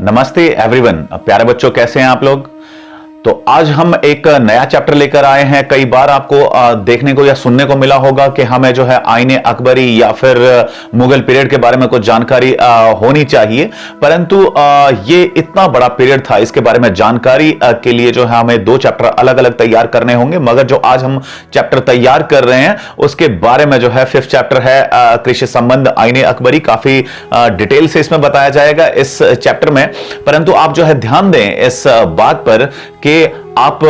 नमस्ते एवरीवन। प्यारे बच्चों, कैसे हैं आप लोग। तो आज हम एक नया चैप्टर लेकर आए हैं। कई बार आपको देखने को या सुनने को मिला होगा कि हमें जो है आईने अकबरी या फिर मुगल पीरियड के बारे में कुछ जानकारी होनी चाहिए, परंतु ये इतना बड़ा पीरियड था, इसके बारे में जानकारी के लिए जो है हमें दो चैप्टर अलग अलग तैयार करने होंगे। मगर जो आज हम चैप्टर तैयार कर रहे हैं उसके बारे में जो है 5th चैप्टर है कृषि संबंध आईने अकबरी। काफी डिटेल से इसमें बताया जाएगा इस चैप्टर में, परंतु आप जो है ध्यान दें इस बात पर कि आप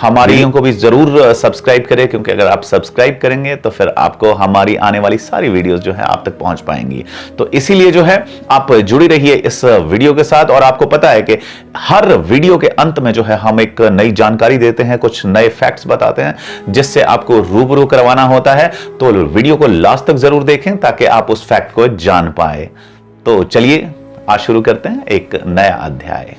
हमारी वीडियो को भी जरूर सब्सक्राइब करें, क्योंकि अगर आप सब्सक्राइब करेंगे तो फिर आपको हमारी आने वाली सारी वीडियोस जो है आप तक पहुंच पाएंगी। तो इसीलिए जो है आप जुड़ी रहिए इस वीडियो के साथ। और आपको पता है कि हर वीडियो के अंत में जो है हम एक नई जानकारी देते हैं, कुछ नए फैक्ट्स बताते हैं जिससे आपको रूबरू करवाना होता है। तो वीडियो को लास्ट तक जरूर देखें ताकि आप उस फैक्ट को जान पाए। तो चलिए आज शुरू करते हैं एक नया अध्याय।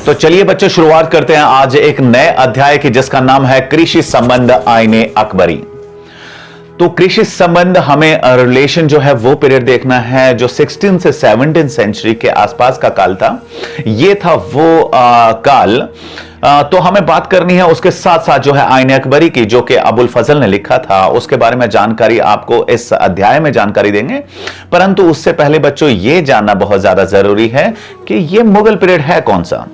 तो चलिए बच्चों, शुरुआत करते हैं आज एक नए अध्याय की जिसका नाम है कृषि संबंध आईने अकबरी। तो कृषि संबंध हमें रिलेशन जो है वो पीरियड देखना है जो 16 से 17 सेंचुरी के आसपास का काल था। ये था वो काल। तो हमें बात करनी है उसके साथ साथ जो है आईने अकबरी की, जो कि अबुल फजल ने लिखा था, उसके बारे में जानकारी आपको इस अध्याय में जानकारी देंगे। परंतु उससे पहले बच्चों ये जानना बहुत ज्यादा जरूरी है कि ये मुगल पीरियड है कौन सा,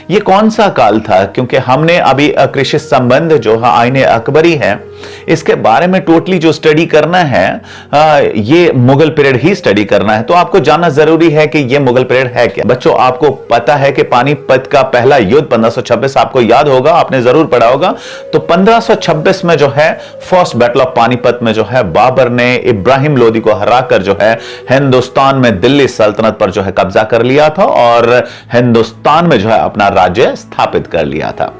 ये कौन सा काल था, क्योंकि हमने अभी कृषि संबंध जो है आईने अकबरी है इसके बारे में टोटली जो स्टडी करना है ये मुगल पीरियड ही स्टडी करना है। तो आपको जानना जरूरी है कि ये मुगल पीरियड है क्या। बच्चों, आपको पता है कि पानीपत का पहला युद्ध 1526 आपको याद होगा, आपने जरूर पढ़ा होगा। तो 1526 में जो है फर्स्ट बैटल ऑफ पानीपत में जो है बाबर ने इब्राहिम लोदी को हराकर जो है हिंदुस्तान में दिल्ली सल्तनत पर जो है कब्जा कर लिया था और हिंदुस्तान में जो है अपना राज्य स्थापित कर लिया था।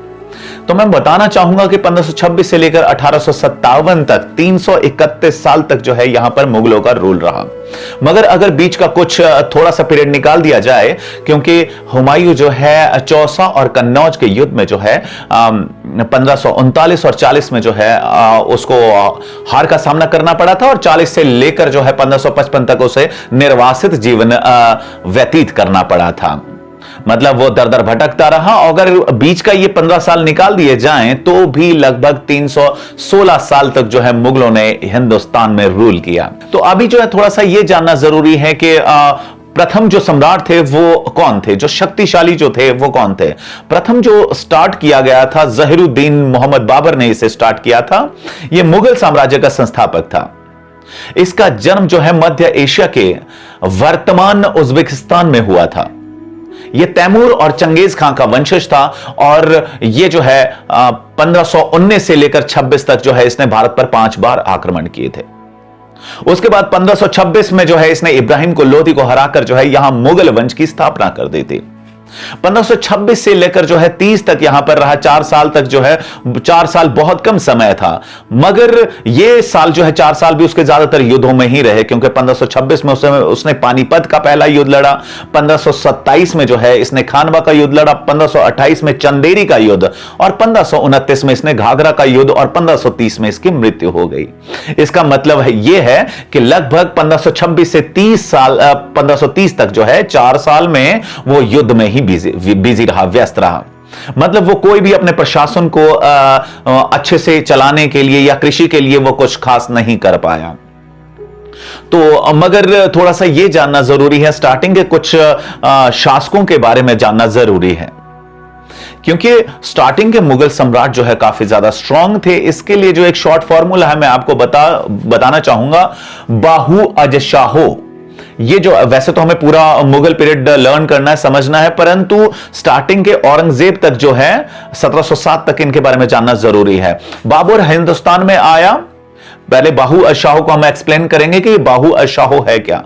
तो मैं बताना चाहूंगा कि 1526 से लेकर 1857 तक 331 साल तक जो है यहां पर मुगलों का रूल रहा। मगर अगर बीच का कुछ थोड़ा सा पीरियड निकाल दिया जाए, क्योंकि हुमायूं जो है चौसा और कन्नौज के युद्ध में जो है 1539 और 40 में जो है उसको हार का सामना करना पड़ा था और 40 से लेकर जो है 1555 तक उसे निर्वासित जीवन व्यतीत करना पड़ा था। मतलब वो दर दर भटकता रहा। अगर बीच का ये 15 साल निकाल दिए जाएं तो भी लगभग 316 साल तक जो है मुगलों ने हिंदुस्तान में रूल किया। तो अभी जो है थोड़ा सा ये जानना जरूरी है कि प्रथम जो सम्राट थे वो कौन थे, जो शक्तिशाली जो थे वो कौन थे। प्रथम जो स्टार्ट किया गया था जहीरुद्दीन मोहम्मद बाबर ने इसे स्टार्ट किया था। यह मुगल साम्राज्य का संस्थापक था। इसका जन्म जो है मध्य एशिया के वर्तमान उज्बेकिस्तान में हुआ था। यह तैमूर और चंगेज खां का वंशज था और यह जो है 1519 से लेकर 26 तक जो है इसने भारत पर 5 बार आक्रमण किए थे। उसके बाद 1526 में जो है इसने इब्राहिम को लोधी को हराकर जो है यहां मुगल वंश की स्थापना कर दी थी। 1526 से लेकर जो है 30 तक यहां पर रहा। 4 साल तक जो है, 4 साल बहुत कम समय था, मगर यह साल जो है 4 साल भी उसके ज्यादातर युद्धों में ही रहे, क्योंकि 1526 में उसने पानीपत का पहला युद्ध लड़ा, 1527 में जो है इसने खानवा का युद्ध लड़ा, 1528 में चंदेरी का युद्ध और 1529 में इसने घाघरा का युद्ध और 1530 में इसकी मृत्यु हो गई। इसका मतलब है यह है कि लगभग 1526 से 30 साल 1530 तक जो है 4 साल में वो युद्ध में ही बिजी रहा, व्यस्त रहा। मतलब वो कोई भी अपने प्रशासन को अच्छे से चलाने के लिए या कृषि के लिए वो कुछ खास नहीं कर पाया। तो मगर थोड़ा सा ये जानना जरूरी है, स्टार्टिंग के कुछ शासकों के बारे में जानना जरूरी है, क्योंकि स्टार्टिंग के मुगल सम्राट जो है काफी ज्यादा स्ट्रांग थे। इसके लिए जो एक शॉर्ट फॉर्मूला है मैं आपको बताना चाहूंगा, बाहु अजशाहो। ये जो वैसे तो हमें पूरा मुगल पीरियड लर्न करना है, समझना है, परंतु स्टार्टिंग के औरंगजेब तक जो है 1707 तक इनके बारे में जानना जरूरी है। बाबर हिंदुस्तान में आया। पहले बाहु अशाहो को हम एक्सप्लेन करेंगे कि बाहु अशाहो है क्या।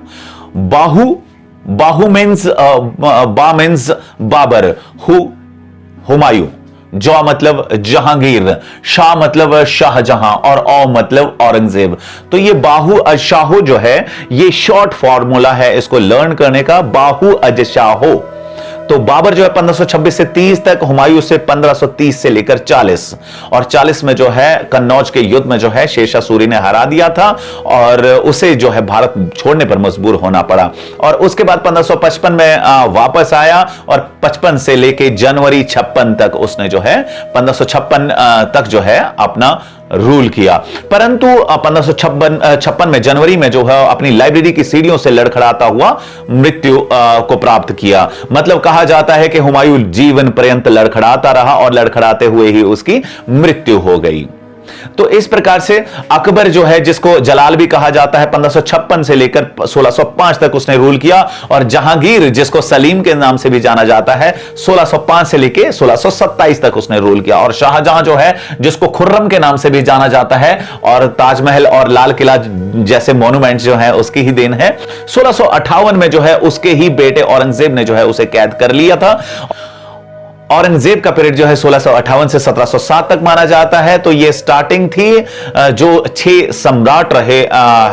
बाहु मीन्स बा मीन्स बाबर, हुमायूं, जौ मतलब जहांगीर, शाह मतलब शाहजहां और औ मतलब औरंगजेब। तो ये बाहु अशाहो जो है ये शॉर्ट फॉर्मूला है इसको लर्न करने का, बाहु अजशाहो। तो बाबर जो है 1526 से 30 तक, हुमायूं से 1530 से लेकर 40, और 40 में जो है कन्नौज के युद्ध में जो है शेरशाह सूरी ने हरा दिया था और उसे जो है भारत छोड़ने पर मजबूर होना पड़ा। और उसके बाद 1555 में वापस आया और 55 से लेकर जनवरी 56 तक उसने जो है 1556 तक जो है अपना रूल किया। परंतु 1556 में जनवरी में जो है अपनी लाइब्रेरी की सीढ़ियों से लड़खड़ाता हुआ मृत्यु को प्राप्त किया। मतलब कहा जाता है कि हुमायूं जीवन पर्यंत लड़खड़ाता रहा और लड़खड़ाते हुए ही उसकी मृत्यु हो गई। तो इस प्रकार से अकबर जो है, जिसको जलाल भी कहा जाता है, 1556 से लेकर 1605 तक उसने रूल किया, और जहांगीर जिसको सलीम के नाम से भी जाना जाता है 1605 से लेकर 1627 तक उसने रूल किया। और शाहजहां जो है, जिसको खुर्रम के नाम से भी जाना जाता है और ताजमहल और लाल किला जैसे मॉन्यूमेंट्स जो है उसकी ही देन है, 1658 में जो है उसके ही बेटे औरंगजेब ने जो है उसे कैद कर लिया था। औरंगजेब का पीरियड जो है 1658 से 1707 तक माना जाता है। तो ये स्टार्टिंग थी जो 6 सम्राट रहे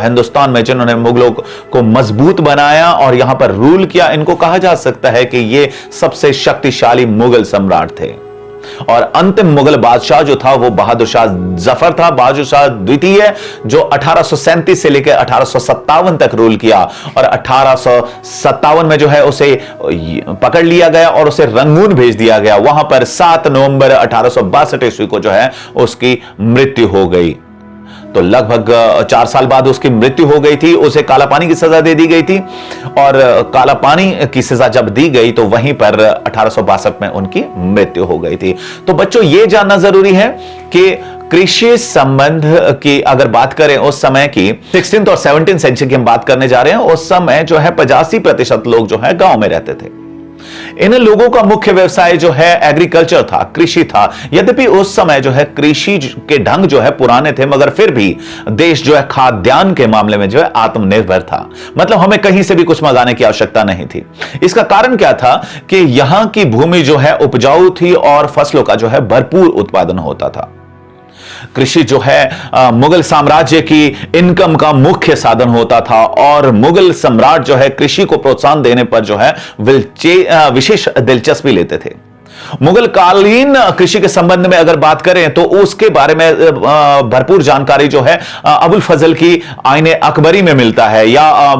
हिंदुस्तान में, जिन्होंने मुगलों को मजबूत बनाया और यहां पर रूल किया। इनको कहा जा सकता है कि ये सबसे शक्तिशाली मुगल सम्राट थे। और अंतिम मुगल बादशाह जो था वो बहादुर शाह जफर था, बहादुर शाह द्वितीय, जो 1837 से लेकर 1857 तक रूल किया। और 1857 में जो है उसे पकड़ लिया गया और उसे रंगून भेज दिया गया। वहां पर 7 नवंबर 1862 ईस्वी को जो है उसकी मृत्यु हो गई। तो लगभग 4 साल बाद उसकी मृत्यु हो गई थी। उसे काला पानी की सजा दे दी गई थी, और काला पानी की सजा जब दी गई तो वहीं पर 1862 में उनकी मृत्यु हो गई थी। तो बच्चों, यह जानना जरूरी है कि कृषि संबंध की अगर बात करें उस समय की 16th और 17th सेंचुरी की हम बात करने जा रहे हैं, उस समय जो है 85% लोग जो है गांव में रहते थे। इन लोगों का मुख्य व्यवसाय जो है एग्रीकल्चर था, कृषि था। यद्यपि उस समय जो है कृषि के ढंग जो है पुराने थे, मगर फिर भी देश जो है खाद्यान्न के मामले में जो है आत्मनिर्भर था। मतलब हमें कहीं से भी कुछ मंगाने की आवश्यकता नहीं थी। इसका कारण क्या था कि यहां की भूमि जो है उपजाऊ थी और फसलों का जो है भरपूर उत्पादन होता था। कृषि जो है मुगल साम्राज्य की इनकम का मुख्य साधन होता था, और मुगल सम्राट जो है कृषि को प्रोत्साहन देने पर जो है विशेष दिलचस्पी लेते थे। मुगल कालीन कृषि के संबंध में अगर बात करें तो उसके बारे में भरपूर जानकारी जो है अबुल फजल की आईने अकबरी में मिलता है, या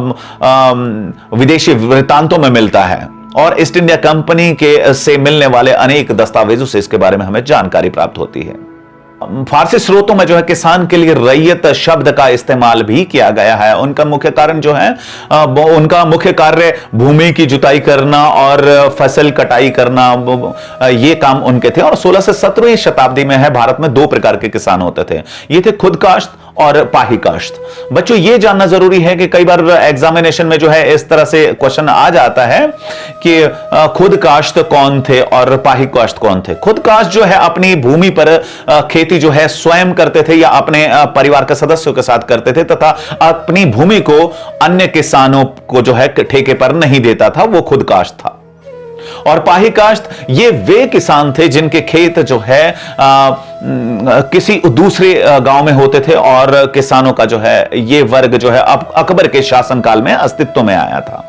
विदेशी वृत्तांतों में मिलता है, और ईस्ट इंडिया कंपनी के से मिलने वाले अनेक दस्तावेजों से इसके बारे में हमें जानकारी प्राप्त होती है। फारसी स्रोतों में जो है किसान के लिए रैयत शब्द का इस्तेमाल भी किया गया है। उनका मुख्य कारण जो है उनका मुख्य कार्य भूमि की जुताई करना और फसल कटाई करना, ये काम उनके थे। और 16 से 17वीं शताब्दी में है भारत में 2 प्रकार के किसान होते थे। ये थे खुद काश्त और पाही काश्त। बच्चों, ये जानना जरूरी है कि कई बार एग्जामिनेशन में जो है इस तरह से क्वेश्चन आ जाता है कि खुद काश्त कौन थे और पाही काश्त कौन थे। खुद काश्त जो है अपनी भूमि पर खेती जो है स्वयं करते थे या अपने परिवार के सदस्यों के साथ करते थे, तथा अपनी भूमि को अन्य किसानों को जो है ठेके पर नहीं देता था, वो खुद काश्त था। और पाही काश्त ये वे किसान थे जिनके खेत जो है किसी दूसरे गांव में होते थे, और किसानों का जो है ये वर्ग जो है अब अकबर के शासनकाल में अस्तित्व में आया था।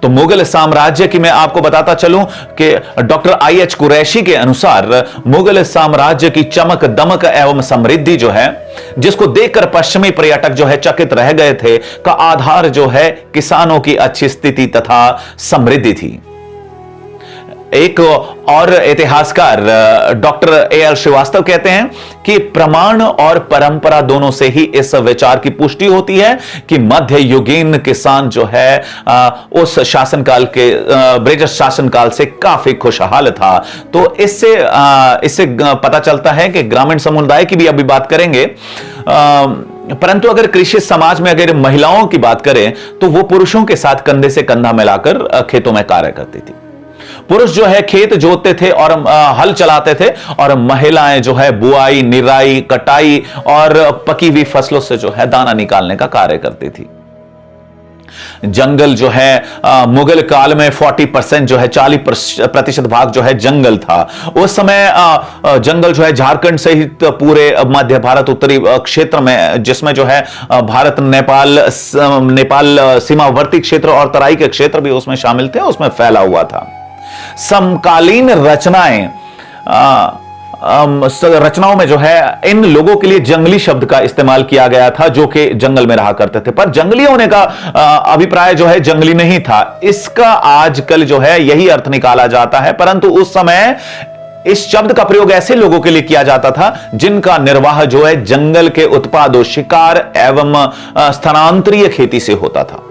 तो मुगल साम्राज्य की मैं आपको बताता चलूं कि डॉक्टर IH कुरैशी के अनुसार मुगल साम्राज्य की चमक दमक एवं समृद्धि जो है, जिसको देखकर पश्चिमी पर्यटक जो है चकित रह गए थे, का आधार जो है किसानों की अच्छी स्थिति तथा समृद्धि थी। एक और इतिहासकार डॉक्टर AL श्रीवास्तव कहते हैं कि प्रमाण और परंपरा दोनों से ही इस विचार की पुष्टि होती है कि मध्ययुगीन किसान जो है उस शासनकाल के ब्रिटिश शासनकाल से काफी खुशहाल था। तो इससे पता चलता है कि ग्रामीण समुदाय की भी अभी बात करेंगे, परंतु अगर कृषि समाज में अगर महिलाओं की बात करें तो वो पुरुषों के साथ कंधे से कंधा मिलाकर खेतों में कार्य करती थी। पुरुष जो है खेत जोतते थे और हल चलाते थे, और महिलाएं जो है बुआई, निराई, कटाई और पकी हुई फसलों से जो है दाना निकालने का कार्य करती थी। जंगल जो है मुगल काल में 40% जो है 40% भाग जो है जंगल था। उस समय जंगल जो है झारखंड सहित पूरे मध्य भारत उत्तरी क्षेत्र में, जिसमें जो है भारत नेपाल सीमावर्ती क्षेत्र और तराई के क्षेत्र भी उसमें शामिल थे, उसमें फैला हुआ था। समकालीन रचनाओं में जो है इन लोगों के लिए जंगली शब्द का इस्तेमाल किया गया था, जो कि जंगल में रहा करते थे। पर जंगली होने का अभिप्राय जो है जंगली नहीं था, इसका आजकल जो है यही अर्थ निकाला जाता है। परंतु उस समय इस शब्द का प्रयोग ऐसे लोगों के लिए किया जाता था जिनका निर्वाह जो है जंगल के उत्पादों, शिकार एवं स्थानांतरीय खेती से होता था।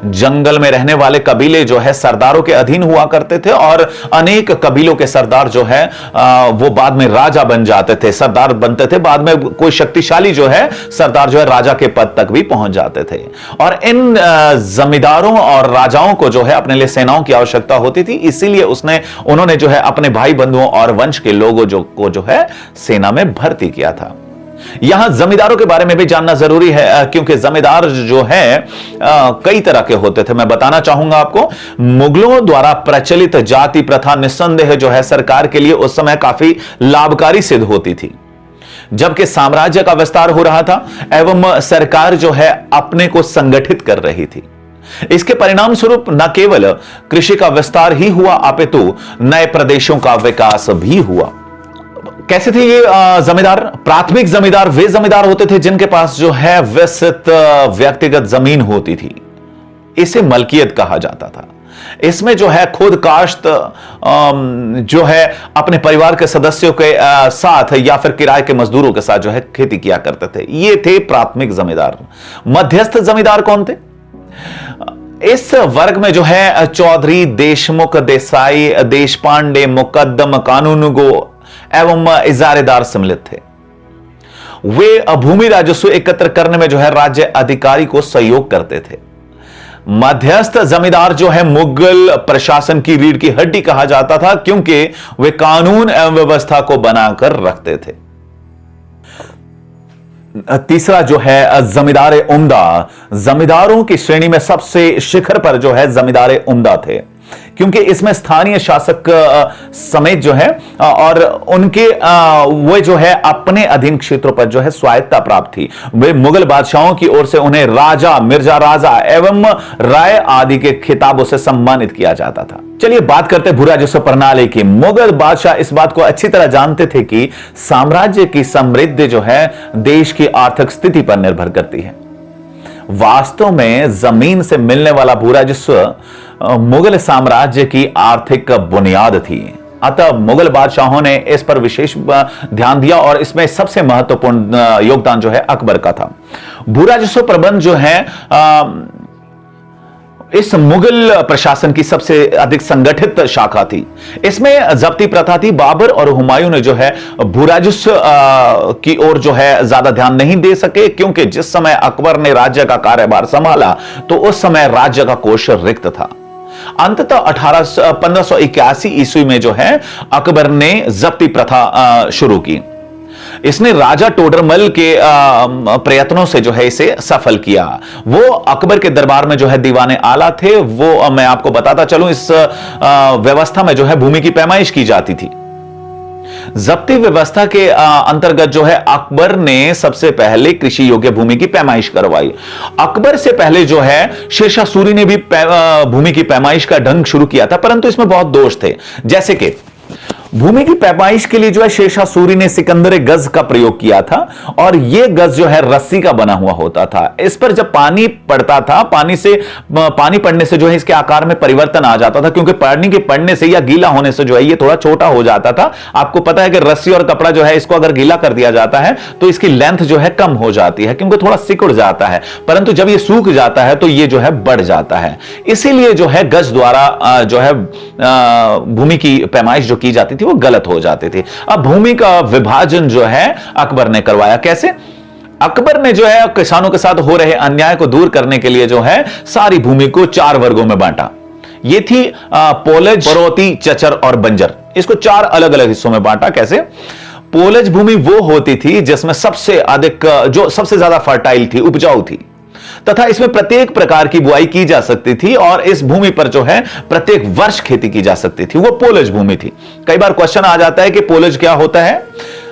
जंगल में रहने वाले कबीले जो है सरदारों के अधीन हुआ करते थे और अनेक कबीलों के सरदार जो है वो बाद में राजा बन जाते थे, सरदार बनते थे। बाद में कोई शक्तिशाली जो है सरदार जो है राजा के पद तक भी पहुंच जाते थे। और इन जमींदारों और राजाओं को जो है अपने लिए सेनाओं की आवश्यकता होती थी, इसीलिए उन्होंने जो है अपने भाई बंधुओं और वंश के लोगों को जो है सेना में भर्ती किया था। यहां जमींदारों के बारे में भी जानना जरूरी है, क्योंकि जमींदार जो है कई तरह के होते थे। मैं बताना चाहूंगा आपको, मुगलों द्वारा प्रचलित जाति प्रथा निस्संदेह जो है सरकार के लिए उस समय काफी लाभकारी सिद्ध होती थी। जबकि साम्राज्य का विस्तार हो रहा था एवं सरकार जो है अपने को संगठित कर रही थी। इसके परिणाम स्वरूप न केवल कृषि का विस्तार ही हुआ, अपितु नए प्रदेशों का विकास भी हुआ। कैसे थे ये जमींदार? प्राथमिक जमींदार वे जमींदार होते थे जिनके पास जो है विस्तृत व्यक्तिगत जमीन होती थी। इसे मलकियत कहा जाता था। इसमें जो है खुद काश्त जो है अपने परिवार के सदस्यों के साथ या फिर किराए के मजदूरों के साथ जो है खेती किया करते थे। ये थे प्राथमिक जमींदार। मध्यस्थ जमींदार कौन थे? इस वर्ग में जो है चौधरी, देशमुख, देसाई, देशपांडे, मुकद्दम, कानूनगो एवं इजारेदार सम्मिलित थे। वे भूमि राजस्व एकत्र करने में जो है राज्य अधिकारी को सहयोग करते थे। मध्यस्थ जमींदार जो है मुगल प्रशासन की रीढ़ की हड्डी कहा जाता था, क्योंकि वे कानून एवं व्यवस्था को बनाकर रखते थे। तीसरा जो है जमींदार उम्दा। जमींदारों की श्रेणी में सबसे शिखर पर जो है जमींदार उम्दा थे, क्योंकि इसमें स्थानीय शासक समेत जो है और उनके वे जो है अपने अधीन क्षेत्रों पर जो है स्वायत्ता प्राप्त थी। वे मुगल बादशाहों की ओर से उन्हें राजा, मिर्जा राजा एवं राय आदि के खिताबों से सम्मानित किया जाता था। चलिए बात करते हैं भू राजस्व प्रणाली की। मुगल बादशाह इस बात को अच्छी तरह जानते थे कि साम्राज्य की समृद्धि जो है देश की आर्थिक स्थिति पर निर्भर करती है। वास्तव में जमीन से मिलने वाला भू राजस्व मुगल साम्राज्य की आर्थिक बुनियाद थी। अतः मुगल बादशाहों ने इस पर विशेष ध्यान दिया और इसमें सबसे महत्वपूर्ण योगदान जो है अकबर का था। भू राजस्व प्रबंध जो है इस मुगल प्रशासन की सबसे अधिक संगठित शाखा थी। इसमें जब्ती प्रथा थी। बाबर और हुमायूं ने जो है भू राजस्व की ओर जो है ज्यादा ध्यान नहीं दे सके, क्योंकि जिस समय अकबर ने राज्य का कार्यभार संभाला तो उस समय राज्य का कोष रिक्त था। अंततः 1581 ईस्वी में जो है अकबर ने जब्ती प्रथा शुरू की। इसने राजा टोडरमल के प्रयत्नों से जो है इसे सफल किया। वो अकबर के दरबार में जो है दीवाने आला थे। वो मैं आपको बताता चलूं, इस व्यवस्था में जो है भूमि की पैमाइश की जाती थी। जब्ती व्यवस्था के अंतर्गत जो है अकबर ने सबसे पहले कृषि योग्य भूमि की पैमाइश करवाई। अकबर से पहले जो है शेरशाह सूरी ने भी भूमि की पैमाइश का ढंग शुरू किया था, परंतु इसमें बहुत दोष थे। जैसे कि भूमि की पैमाइश के लिए जो है शेरशाह सूरी ने सिकंदर गज का प्रयोग किया था और यह गज जो है रस्सी का बना हुआ होता था। इस पर जब पानी पड़ता था, पानी पड़ने से जो है इसके आकार में परिवर्तन आ जाता था, क्योंकि पानी के पड़ने से या गीला होने से जो है ये थोड़ा छोटा हो जाता था। आपको पता है कि रस्सी और कपड़ा जो है इसको अगर गीला कर दिया जाता है तो इसकी लेंथ जो है कम हो जाती है, क्योंकि थोड़ा सिकुड़ जाता है। परंतु जब ये सूख जाता है तो ये जो है बढ़ जाता है। इसीलिए जो है गज द्वारा जो है भूमि की पैमाइश जो की जाती थी वो गलत हो जाती थी। अब भूमि का विभाजन जो है अकबर ने करवाया। कैसे? अकबर ने जो है किसानों के साथ हो रहे अन्याय को दूर करने के लिए जो है सारी भूमि को 4 वर्गों में बांटा। ये थी पोलज, बरौती, चचर और बंजर। इसको 4 अलग अलग हिस्सों में बांटा। कैसे? पोलज भूमि वो होती थी जिसमें सबसे अधिक, जो सबसे ज्यादा फर्टाइल थी, उपजाऊ थी, तथा इसमें प्रत्येक प्रकार की बुआई की जा सकती थी और इस भूमि पर जो है प्रत्येक वर्ष खेती की जा सकती थी। वो पोलज भूमि थी। कई बार क्वेश्चन आ जाता है कि पोलज क्या होता है,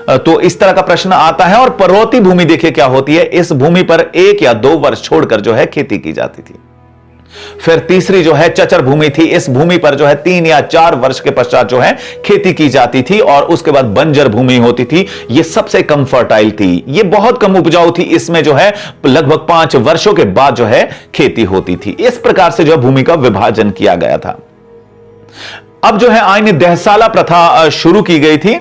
तो इस तरह का प्रश्न आता है। और पर्वतीय भूमि देखिए क्या होती है। इस भूमि पर 1 या 2 वर्ष छोड़कर जो है खेती की जाती थी। फिर तीसरी जो है चचर भूमि थी। इस भूमि पर जो है 3 या 4 वर्ष के पश्चात जो है खेती की जाती थी और उसके बाद बंजर भूमि होती थी। यह सबसे कम फर्टाइल थी, यह बहुत कम उपजाऊ थी। इसमें जो है लगभग 5 वर्षों के बाद जो है खेती होती थी। इस प्रकार से जो है भूमि का विभाजन किया गया था। अब जो है आईने दहसाला प्रथा शुरू की गई थी,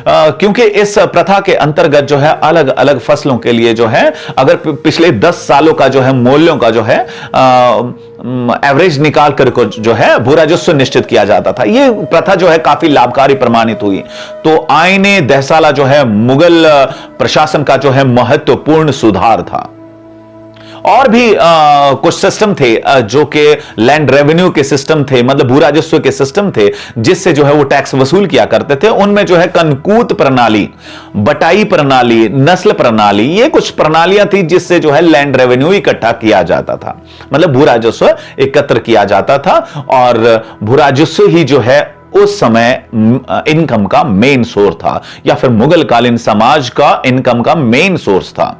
क्योंकि इस प्रथा के अंतर्गत जो है अलग अलग फसलों के लिए जो है अगर पिछले 10 सालों का जो है मूल्यों का जो है एवरेज निकाल कर को जो है भू राजस्व निश्चित किया जाता था। यह प्रथा जो है काफी लाभकारी प्रमाणित हुई। तो आईने दहसाला जो है मुगल प्रशासन का जो है महत्वपूर्ण सुधार था। और भी कुछ सिस्टम थे जो कि लैंड रेवेन्यू के सिस्टम थे, मतलब भू राजस्व के सिस्टम थे, जिससे जो है वो टैक्स वसूल किया करते थे। उनमें जो है कनकूत प्रणाली, बटाई प्रणाली, नस्ल प्रणाली, ये कुछ प्रणालियां थी जिससे जो है लैंड रेवेन्यू इकट्ठा किया जाता था, मतलब भू राजस्व एकत्र किया जाता था। और भू राजस्व ही जो है उस समय इनकम का मेन सोर्स था, या फिर मुगल कालीन समाज का इनकम का मेन सोर्स था।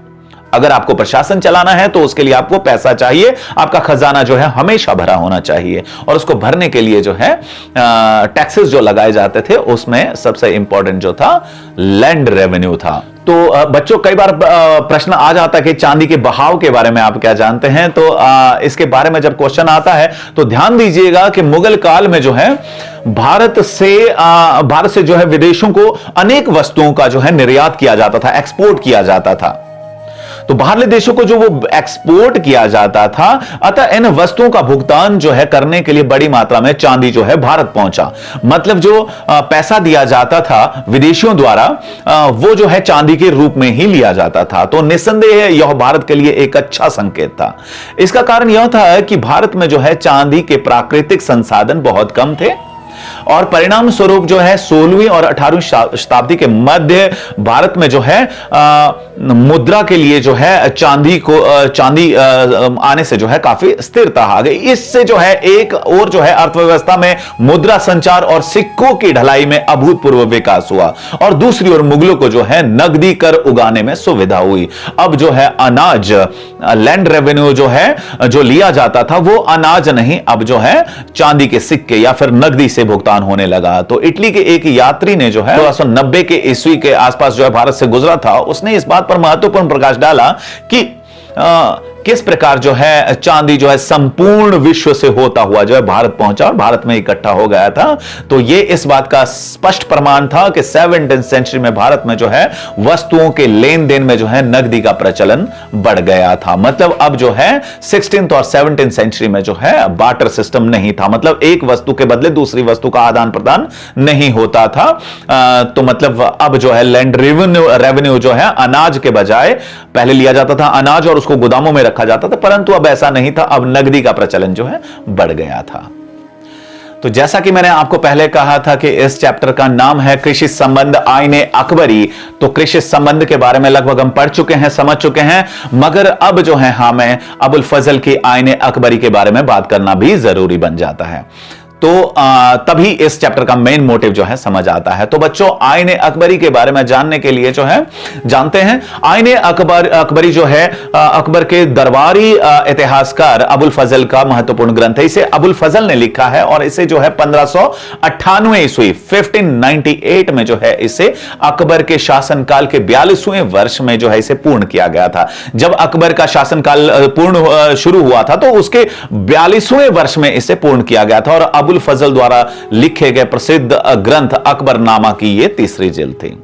अगर आपको प्रशासन चलाना है तो उसके लिए आपको पैसा चाहिए, आपका खजाना जो है हमेशा भरा होना चाहिए। और उसको भरने के लिए जो है टैक्सेस जो लगाए जाते थे उसमें सबसे इंपॉर्टेंट जो था लैंड रेवेन्यू था। तो बच्चों कई बार प्रश्न आ जाता है कि चांदी के बहाव के बारे में आप क्या जानते हैं। तो इसके बारे में जब क्वेश्चन आता है तो ध्यान दीजिएगा कि मुगल काल में जो है भारत से जो है विदेशों को अनेक वस्तुओं का जो है निर्यात किया जाता था, एक्सपोर्ट किया जाता था। तो बाहरले देशों को जो वो एक्सपोर्ट किया जाता था, अतः इन वस्तुओं का भुगतान जो है करने के लिए बड़ी मात्रा में चांदी जो है भारत पहुंचा। मतलब जो पैसा दिया जाता था विदेशियों द्वारा वो जो है चांदी के रूप में ही लिया जाता था। तो निस्संदेह यह भारत के लिए एक अच्छा संकेत था। इसका कारण यह था कि भारत में जो है चांदी के प्राकृतिक संसाधन बहुत कम थे और परिणाम स्वरूप जो है 16वीं और 18वीं शताब्दी के मध्य भारत में जो है मुद्रा के लिए जो है चांदी आने से जो है काफी स्थिरता आ गई। इससे जो है एक और जो है अर्थव्यवस्था में मुद्रा संचार और सिक्कों की ढलाई में अभूतपूर्व विकास हुआ और दूसरी ओर मुगलों को जो है नकदी कर उगाने में सुविधा हुई। अब जो है अनाज, लैंड रेवेन्यू जो है जो लिया जाता था वो अनाज नहीं, अब जो है चांदी के सिक्के या फिर नकदी से भुगतान होने लगा। तो इटली के एक यात्री ने जो है 1690 के ईस्वी के आसपास जो है भारत से गुजरा था, उसने इस बात पर महत्वपूर्ण प्रकाश डाला कि किस प्रकार जो है चांदी जो है संपूर्ण विश्व से होता हुआ जो है भारत पहुंचा और भारत में इकट्ठा हो गया था। तो यह इस बात का स्पष्ट प्रमाण था कि 17th सेंचुरी में भारत में जो है वस्तुओं के लेन देन में जो है नकदी का प्रचलन बढ़ गया था। मतलब अब जो है 16th और 17th सेंचुरी में जो है बार्टर सिस्टम नहीं था, मतलब एक वस्तु के बदले दूसरी वस्तु का आदान प्रदान नहीं होता था। तो मतलब अब जो है लैंड रेवेन्यू जो है अनाज के बजाय पहले लिया जाता था अनाज और उसको गोदामों में रखा जाता था, परंतु अब ऐसा नहीं था, अब नकदी का प्रचलन जो है बढ़ गया था। तो जैसा कि मैंने आपको पहले कहा था कि इस चैप्टर का नाम है कृषि संबंध आईने अकबरी। तो कृषि संबंध के बारे में लगभग हम पढ़ चुके हैं, समझ चुके हैं, मगर अब जो है हमें अबुल फजल की आईने अकबरी के बारे में बात करना भी जरूरी बन जाता है। तो तभी इस चैप्टर का मेन मोटिव जो है समझ आता है। तो बच्चों आईने अकबरी के बारे में जानने के लिए जो है जानते हैं आईने अकबरी जो है अकबर के दरबारी इतिहासकार अबुल फजल का महत्वपूर्ण ग्रंथ है। इसे अबुल फजल ने लिखा है और इसे जो है 1598 ईस्वी 1598 में जो है इसे अकबर के शासनकाल के 42वें वर्ष में जो है इसे पूर्ण किया गया था। जब अकबर का शासनकाल पूर्ण शुरू हुआ था तो उसके 42वें वर्ष में इसे पूर्ण किया गया था और अबुल फजल द्वारा लिखे गए प्रसिद्ध ग्रंथ अकबरनामा की यह तीसरी जिल्द थी।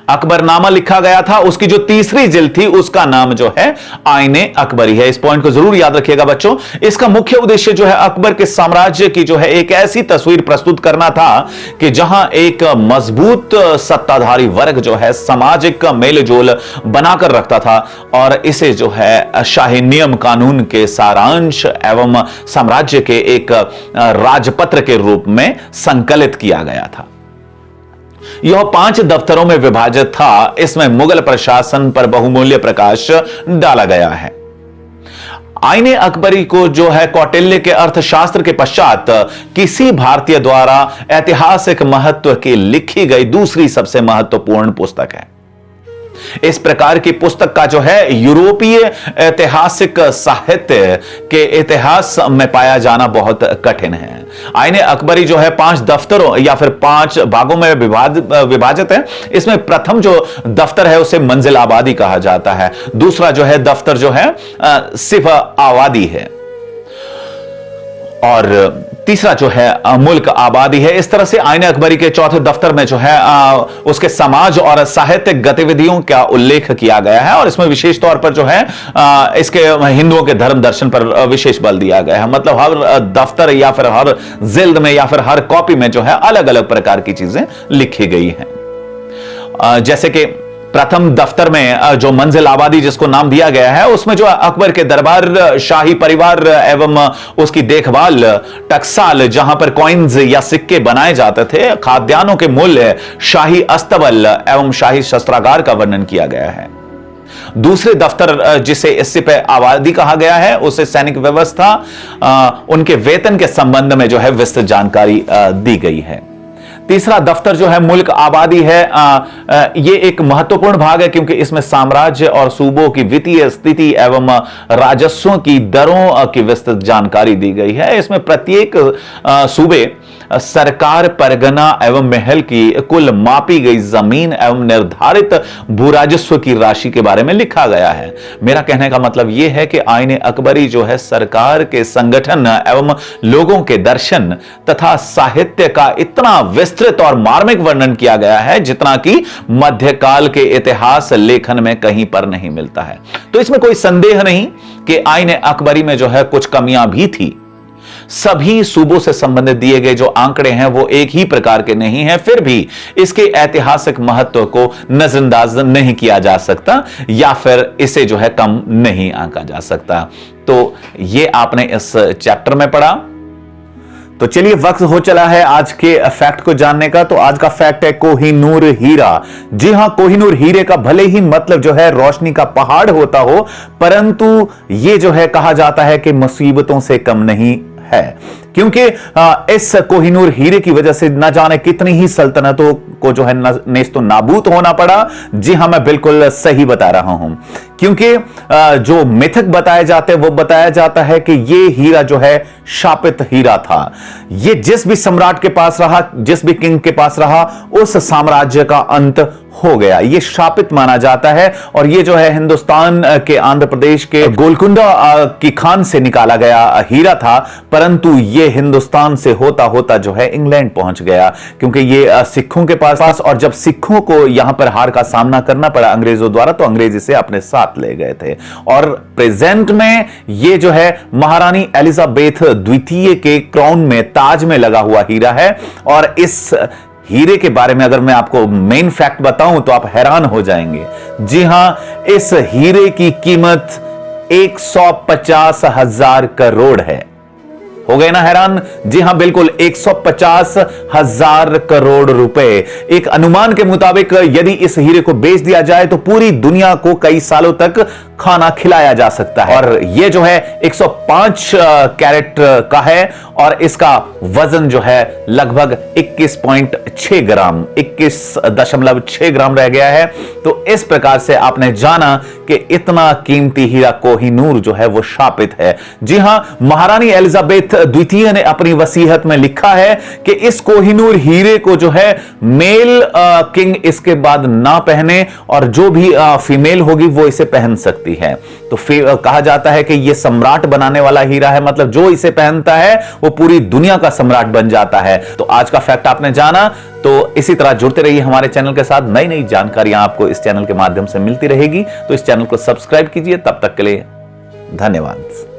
अकबरनामा लिखा गया था, उसकी जो तीसरी जिल्द थी उसका नाम जो है आईने अकबरी है। इस पॉइंट को जरूर याद रखिएगा बच्चों। इसका मुख्य उद्देश्य जो है अकबर के साम्राज्य की जो है एक ऐसी तस्वीर प्रस्तुत करना था कि जहां एक मजबूत सत्ताधारी वर्ग जो है सामाजिक मेलजोल बनाकर रखता था और इसे जो है शाही नियम कानून के सारांश एवं साम्राज्य के एक राजपत्र के रूप में संकलित किया गया था। यह 5 दफ्तरों में विभाजित था। इसमें मुगल प्रशासन पर बहुमूल्य प्रकाश डाला गया है। आईने अकबरी को जो है कौटिल्य के अर्थशास्त्र के पश्चात किसी भारतीय द्वारा ऐतिहासिक महत्व की लिखी गई दूसरी सबसे महत्वपूर्ण पुस्तक है। इस प्रकार की पुस्तक का जो है यूरोपीय ऐतिहासिक साहित्य के इतिहास में पाया जाना बहुत कठिन है। आईने अकबरी जो है 5 दफ्तरों या फिर 5 भागों में विभाजित है। इसमें प्रथम जो दफ्तर है उसे मंजिल आबादी कहा जाता है। दूसरा जो है दफ्तर जो है सिर्फ आबादी है, और तीसरा जो है मुल्क आबादी है। इस तरह से आईने अकबरी के चौथे दफ्तर में जो है उसके समाज और साहित्यिक गतिविधियों का उल्लेख किया गया है, और इसमें विशेष तौर पर जो है इसके हिंदुओं के धर्म दर्शन पर विशेष बल दिया गया है। मतलब हर दफ्तर या फिर हर जिल्द में या फिर हर कॉपी में जो है अलग अलग प्रकार की चीजें लिखी गई हैं। जैसे कि प्रथम दफ्तर में जो मंजिल आबादी जिसको नाम दिया गया है, उसमें जो अकबर के दरबार, शाही परिवार एवं उसकी देखभाल, टकसाल जहां पर कॉइन्स या सिक्के बनाए जाते थे, खाद्यान्नों के मूल्य, शाही अस्तबल एवं शाही शस्त्रागार का वर्णन किया गया है। दूसरे दफ्तर जिसे इससे पे आबादी कहा गया है, उसे सैनिक व्यवस्था, उनके वेतन के संबंध में जो है विस्तृत जानकारी दी गई है। तीसरा दफ्तर जो है मुल्क आबादी है। यह एक महत्वपूर्ण भाग है क्योंकि इसमें साम्राज्य और सूबों की वित्तीय स्थिति एवं राजस्वों की दरों की विस्तृत जानकारी दी गई है। इसमें प्रत्येक सूबे, सरकार, परगना एवं महल की कुल मापी गई जमीन एवं निर्धारित भूराजस्व की राशि के बारे में लिखा गया है। मेरा कहने का मतलब यह है कि आईने अकबरी जो है सरकार के संगठन एवं लोगों के दर्शन तथा साहित्य का इतना विस्तृत और मार्मिक वर्णन किया गया है जितना कि मध्यकाल के इतिहास लेखन में कहीं पर नहीं मिलता है। तो इसमें कोई संदेह नहीं कि आईने अकबरी में जो है कुछ कमियां भी थी। सभी सूबों से संबंधित दिए गए जो आंकड़े हैं वो एक ही प्रकार के नहीं हैं, फिर भी इसके ऐतिहासिक महत्व को नजरअंदाज नहीं किया जा सकता या फिर इसे जो है कम नहीं आंका जा सकता। तो ये आपने इस चैप्टर में पढ़ा। तो चलिए वक्त हो चला है आज के फैक्ट को जानने का। तो आज का फैक्ट है कोहिनूर हीरा। जी हां, कोहिनूर हीरे का भले ही मतलब जो है रोशनी का पहाड़ होता हो, परंतु यह जो है कहा जाता है कि मुसीबतों से कम नहीं है, क्योंकि इस कोहिनूर हीरे की वजह से न जाने कितनी ही सल्तनतों को जो है नेस्तो नाबूद होना पड़ा। जी हां, मैं बिल्कुल सही बता रहा हूं, क्योंकि जो मिथक बताए जाते हैं वो बताया जाता है कि ये हीरा जो है शापित हीरा था। ये जिस भी सम्राट के पास रहा, जिस भी किंग के पास रहा, उस साम्राज्य का अंत हो गया। ये शापित माना जाता है, और ये जो है हिंदुस्तान के आंध्र प्रदेश के गोलकुंडा की खान से निकाला गया हीरा था, परंतु ये हिंदुस्तान से होता होता जो है इंग्लैंड पहुंच गया, क्योंकि ये सिखों के पास, और जब सिखों को यहां पर हार का सामना करना पड़ा अंग्रेजों द्वारा, तो अंग्रेज इसे अपने साथ ले गए थे। और प्रेजेंट में ये जो है महारानी एलिजाबेथ द्वितीय के क्राउन में, ताज में लगा हुआ हीरा है। और इस हीरे के बारे में अगर मैं आपको मेन फैक्ट बताऊं तो आप हैरान हो जाएंगे। जी हां, इस हीरे की कीमत 150,000 करोड़ है। हो गए ना हैरान? जी हां, बिल्कुल 150,000 करोड़ रुपए। एक अनुमान के मुताबिक यदि इस हीरे को बेच दिया जाए तो पूरी दुनिया को कई सालों तक खाना खिलाया जा सकता है। और यह जो है 105 कैरेट का है, और इसका वजन जो है लगभग 21.6 ग्राम, 21.6 ग्राम रह गया है। तो इस प्रकार से आपने जाना कि इतना कीमती हीरा कोहिनूर जो है वो शापित है। जी हां, महारानी एलिजाबेथ द्वितीय ने अपनी वसीयत में लिखा है कि इस कोहिनूर हीरे को जो है मेल किंग इसके बाद ना पहने, और जो भी फीमेल होगी वो इसे पहन सकती है। तो फिर कहा जाता है कि यह सम्राट बनाने वाला हीरा है, मतलब जो इसे पहनता है वो पूरी दुनिया का सम्राट बन जाता है। तो आज का फैक्ट आपने जाना। तो इसी तरह जुड़ते रहिए हमारे चैनल के साथ। नई नई जानकारियां आपको इस चैनल के माध्यम से मिलती रहेगी। तो इस चैनल को सब्सक्राइब कीजिए। तब तक के लिए धन्यवाद।